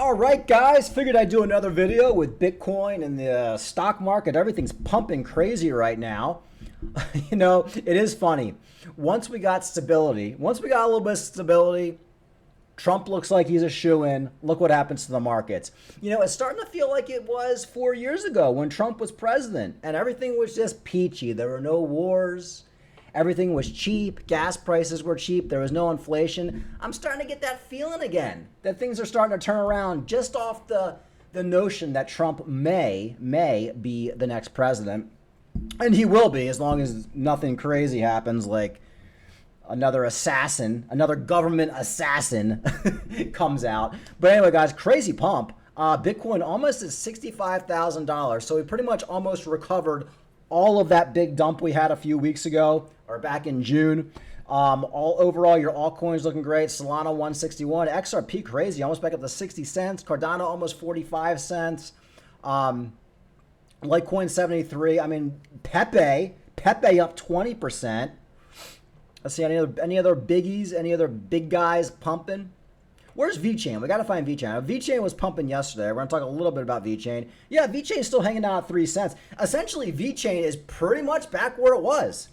All right, guys, figured I'd do another video with Bitcoin and the stock market. Everything's pumping crazy right now. It is funny. Once we got a little bit of stability, Trump looks like he's a shoo-in. Look what happens to the markets. It's starting to feel like it was 4 years ago when Trump was president and everything was just peachy. There were no wars. Everything was cheap. Gas prices were cheap. There was no inflation. I'm starting to get that feeling again that things are starting to turn around just off the notion that Trump may be the next president. And he will be, as long as nothing crazy happens like another government assassin comes out. But anyway, guys, crazy pump. Bitcoin almost at $65,000. So we pretty much almost recovered all of that big dump we had a few weeks ago or back in June. Overall, your altcoins looking great. Solana 161, XRP crazy, almost back up to 60 cents. Cardano almost 45 cents. Litecoin 73. I mean, Pepe up 20%. Let's see, any other biggies, any other big guys pumping? Where's VChain? We got to find VChain. VChain was pumping yesterday. We're going to talk a little bit about VChain. Yeah, VChain is still hanging out at 3 cents. Essentially, VChain is pretty much back where it was.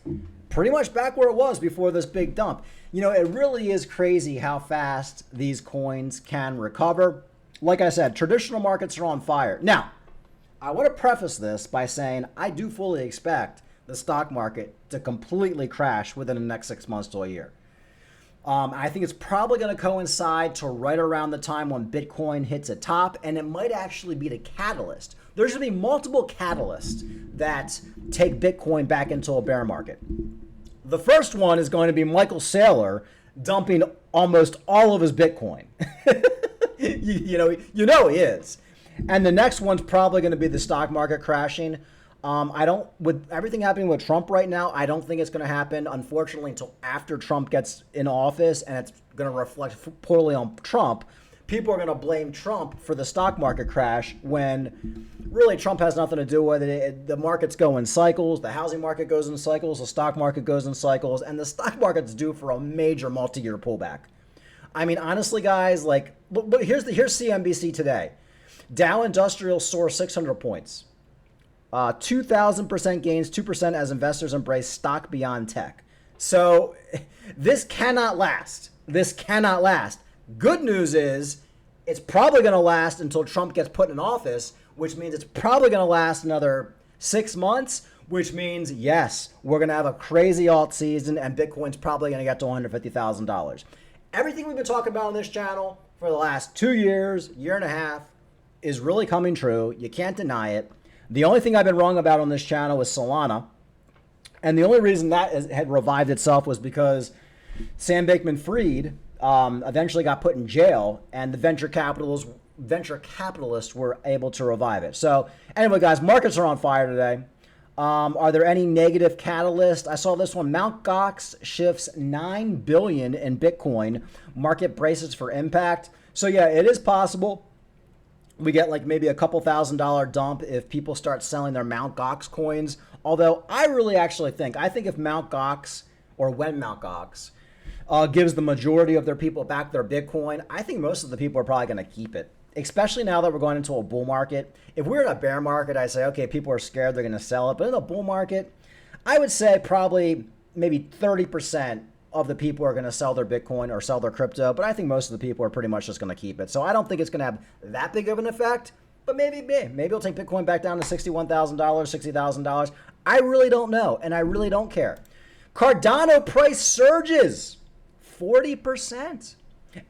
Pretty much back where it was before this big dump. It really is crazy how fast these coins can recover. Like I said, traditional markets are on fire. Now, I want to preface this by saying I do fully expect the stock market to completely crash within the next 6 months to a year. I think it's probably going to coincide to right around the time when Bitcoin hits a top, and it might actually be the catalyst. There's going to be multiple catalysts that take Bitcoin back into a bear market. The first one is going to be Michael Saylor dumping almost all of his Bitcoin. you know he is. And the next one's probably going to be the stock market crashing. With everything happening with Trump right now, I don't think it's going to happen, unfortunately, until after Trump gets in office, and it's going to reflect poorly on Trump. People are going to blame Trump for the stock market crash when really Trump has nothing to do with it. The markets go in cycles. The housing market goes in cycles. The stock market goes in cycles. And the stock market's due for a major multi-year pullback. I mean, honestly, guys, but here's CNBC today. Dow Industrial soars 600 points. 2,000% gains, 2% as investors embrace stock beyond tech. So this cannot last. Good news is it's probably going to last until Trump gets put in office, which means it's probably going to last another 6 months, which means, yes, we're going to have a crazy alt season and Bitcoin's probably going to get to $150,000. Everything we've been talking about on this channel for the last 2 years, year and a half, is really coming true. You can't deny it. The only thing I've been wrong about on this channel is Solana. And the only reason that had revived itself was because Sam Bankman-Fried eventually got put in jail, and the venture capitalists were able to revive it. So anyway, guys, markets are on fire today. Are there any negative catalysts? I saw this one. Mt. Gox shifts $9 billion in Bitcoin. Market braces for impact. So yeah, it is possible we get maybe a couple $1,000 dump if people start selling their Mt. Gox coins. Although I think if Mt. Gox, or when Mt. Gox gives the majority of their people back their Bitcoin, I think most of the people are probably going to keep it, especially now that we're going into a bull market. If we're in a bear market, I say, okay, people are scared, they're going to sell it. But in a bull market, I would say probably maybe 30% of the people are going to sell their Bitcoin or sell their crypto, but I think most of the people are pretty much just going to keep it. So I don't think it's going to have that big of an effect, but maybe it'll take Bitcoin back down to $61,000, $60,000. I really don't know, and I really don't care. Cardano price surges 40%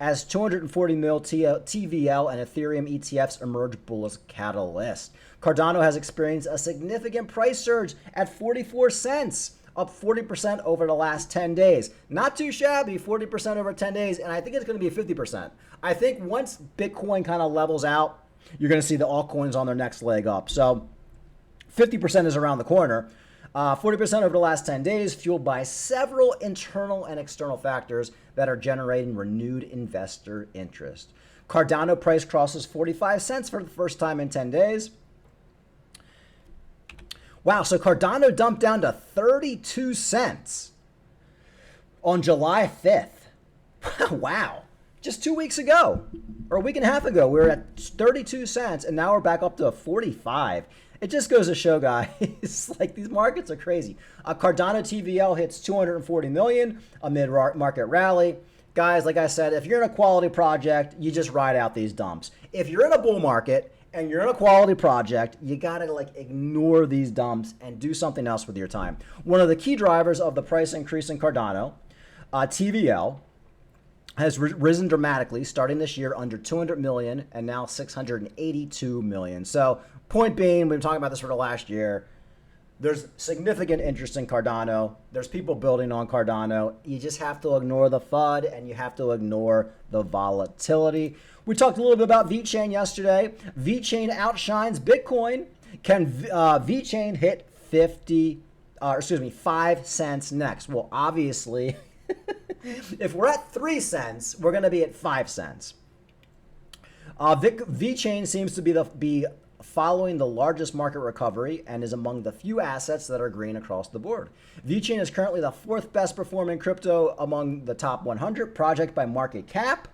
as 240 mil TVL and Ethereum ETFs emerge bullish catalyst. Cardano has experienced a significant price surge at 44 cents. Up 40% over the last 10 days. Not too shabby, 40% over 10 days, and I think it's going to be 50%. I think once Bitcoin kind of levels out, you're going to see the altcoins on their next leg up. So 50% is around the corner. 40% over the last 10 days, fueled by several internal and external factors that are generating renewed investor interest. Cardano price crosses 45 cents for the first time in 10 days. Wow, so Cardano dumped down to 32 cents on July 5th. Wow. just 2 weeks ago, or a week and a half ago, we were at 32 cents, and now we're back up to 45. It just goes to show, guys, like these markets are crazy. Cardano TVL hits 240 million amid market rally. Guys, like I said, if you're in a quality project, you just ride out these dumps. If you're in a bull market and you're in a quality project, you gotta like ignore these dumps and do something else with your time. One of the key drivers of the price increase in Cardano, TVL, has risen dramatically, starting this year under 200 million and now 682 million. So point being, we've been talking about this for the last year. There's significant interest in Cardano. There's people building on Cardano. You just have to ignore the FUD and you have to ignore the volatility. We talked a little bit about VChain yesterday. VChain outshines Bitcoin. Can VChain hit 5 cents next? Well, obviously, if we're at 3 cents, we're going to be at 5 cents. VChain seems to be following the largest market recovery and is among the few assets that are green across the board. VChain is currently the 4th best performing crypto among the top 100 project by market cap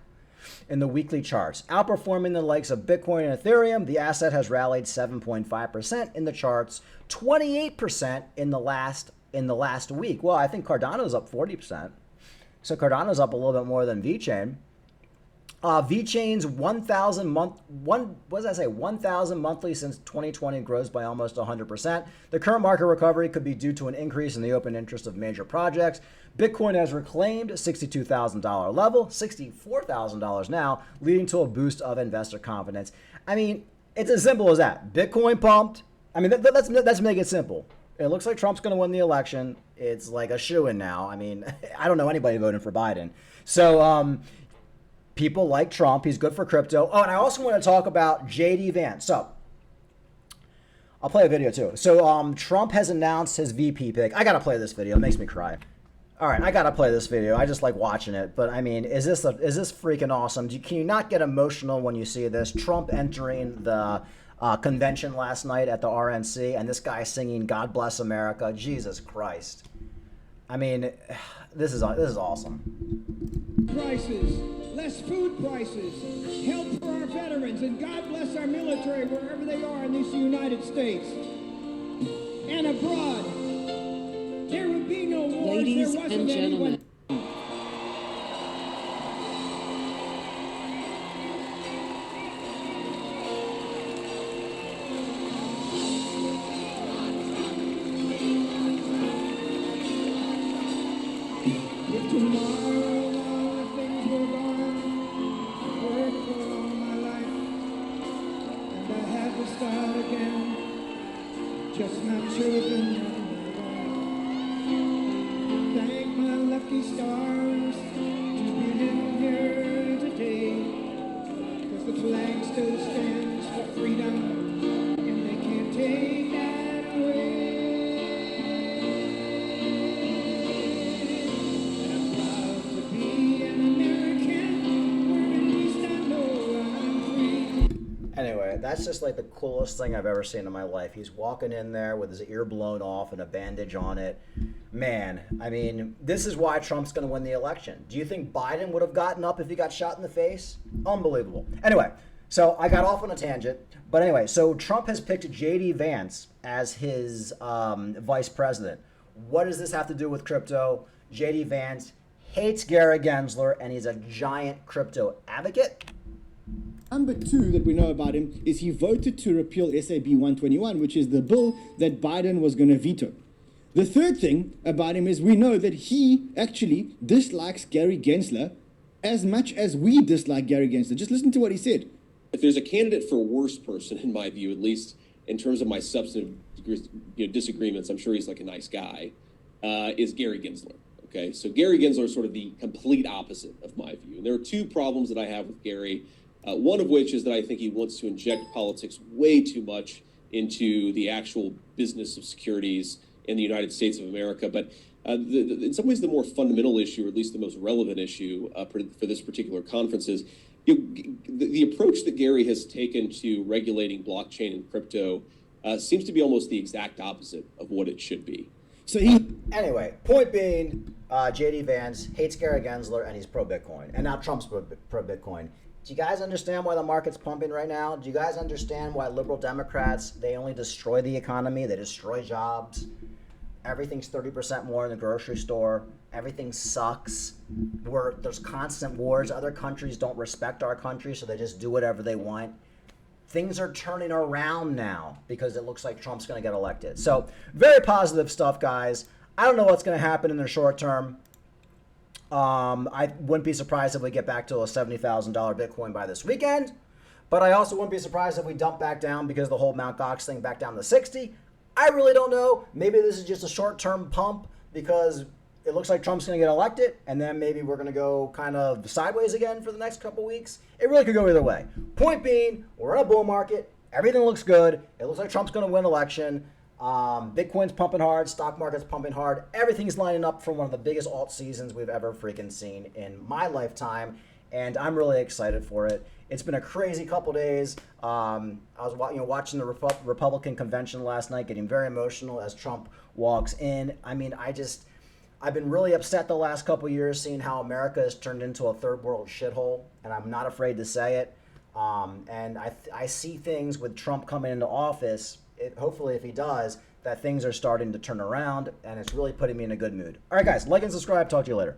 in the weekly charts. Outperforming the likes of Bitcoin and Ethereum, the asset has rallied 7.5% in the charts, 28% in the last week. Well, I think Cardano's up 40%. So Cardano's up a little bit more than VChain. VChain's 1,000 monthly since 2020 grows by almost 100%. The current market recovery could be due to an increase in the open interest of major projects. Bitcoin has reclaimed $62,000 level, $64,000 now, leading to a boost of investor confidence. I mean, it's as simple as that. Bitcoin pumped. I mean, let's make it simple. It looks like Trump's going to win the election. It's like a shoo-in now. I mean, I don't know anybody voting for Biden. So people like Trump. He's good for crypto. Oh, and I also want to talk about JD Vance. So I'll play a video too. So Trump has announced his VP pick. I got to play this video. It makes me cry. All right, I got to play this video. I just like watching it. But I mean, is this freaking awesome? Can you not get emotional when you see this? Trump entering the convention last night at the RNC, and this guy singing "God Bless America." Jesus Christ! I mean, this is awesome. Prices, less food prices, help for our veterans, and God bless our military wherever they are in these United States and abroad. There would be no wars. Ladies and gentlemen. If tomorrow all things were gone, worked for all my life, and I had to start again, just not children. Thank my lucky stars to be living here today, 'cause the flag still stands for freedom, and they can't take that away. And I'm proud to be an American, where at least I know I'm free. Anyway, that's just like the coolest thing I've ever seen in my life. He's walking in there with his ear blown off and a bandage on it. Man, I mean, this is why Trump's going to win the election. Do you think Biden would have gotten up if he got shot in the face? Unbelievable. Anyway, so I got off on a tangent. But anyway, so Trump has picked JD Vance as his vice president. What does this have to do with crypto? JD Vance hates Gary Gensler, and he's a giant crypto advocate. Number 2 that we know about him is he voted to repeal SAB 121, which is the bill that Biden was going to veto. The third thing about him is we know that he actually dislikes Gary Gensler as much as we dislike Gary Gensler. Just listen to what he said. If there's a candidate for worst person, in my view, at least in terms of my substantive disagreements, I'm sure he's like a nice guy, is Gary Gensler. Okay, so Gary Gensler is sort of the complete opposite of my view. And there are 2 problems that I have with Gary. One of which is that I think he wants to inject politics way too much into the actual business of securities in the United States of America. But in some ways, the more fundamental issue, or at least the most relevant issue for this particular conference is the approach that Gary has taken to regulating blockchain and crypto seems to be almost the exact opposite of what it should be. So he Anyway, point being, JD Vance hates Gary Gensler and he's pro-Bitcoin. And now Trump's pro-Bitcoin. Do you guys understand why the market's pumping right now? Do you guys understand why liberal Democrats, they only destroy the economy, they destroy jobs? Everything's 30% more in the grocery store. Everything sucks. There's constant wars. Other countries don't respect our country, so they just do whatever they want. Things are turning around now because it looks like Trump's going to get elected. So very positive stuff, guys. I don't know what's going to happen in the short term. I wouldn't be surprised if we get back to a $70,000 Bitcoin by this weekend. But I also wouldn't be surprised if we dump back down because the whole Mt. Gox thing back down to 60. I really don't know. Maybe this is just a short-term pump because it looks like Trump's going to get elected, and then maybe we're going to go kind of sideways again for the next couple weeks. It really could go either way. Point being, we're in a bull market. Everything looks good. It looks like Trump's going to win election. Bitcoin's pumping hard. Stock market's pumping hard. Everything's lining up for one of the biggest alt seasons we've ever freaking seen in my lifetime, and I'm really excited for it. It's been a crazy couple days. I was watching the Republican convention last night, getting very emotional as Trump walks in. I mean, I've been really upset the last couple years seeing how America has turned into a third world shithole, and I'm not afraid to say it. And I see things with Trump coming into office, hopefully if he does, that things are starting to turn around, and it's really putting me in a good mood. All right, guys, like and subscribe. Talk to you later.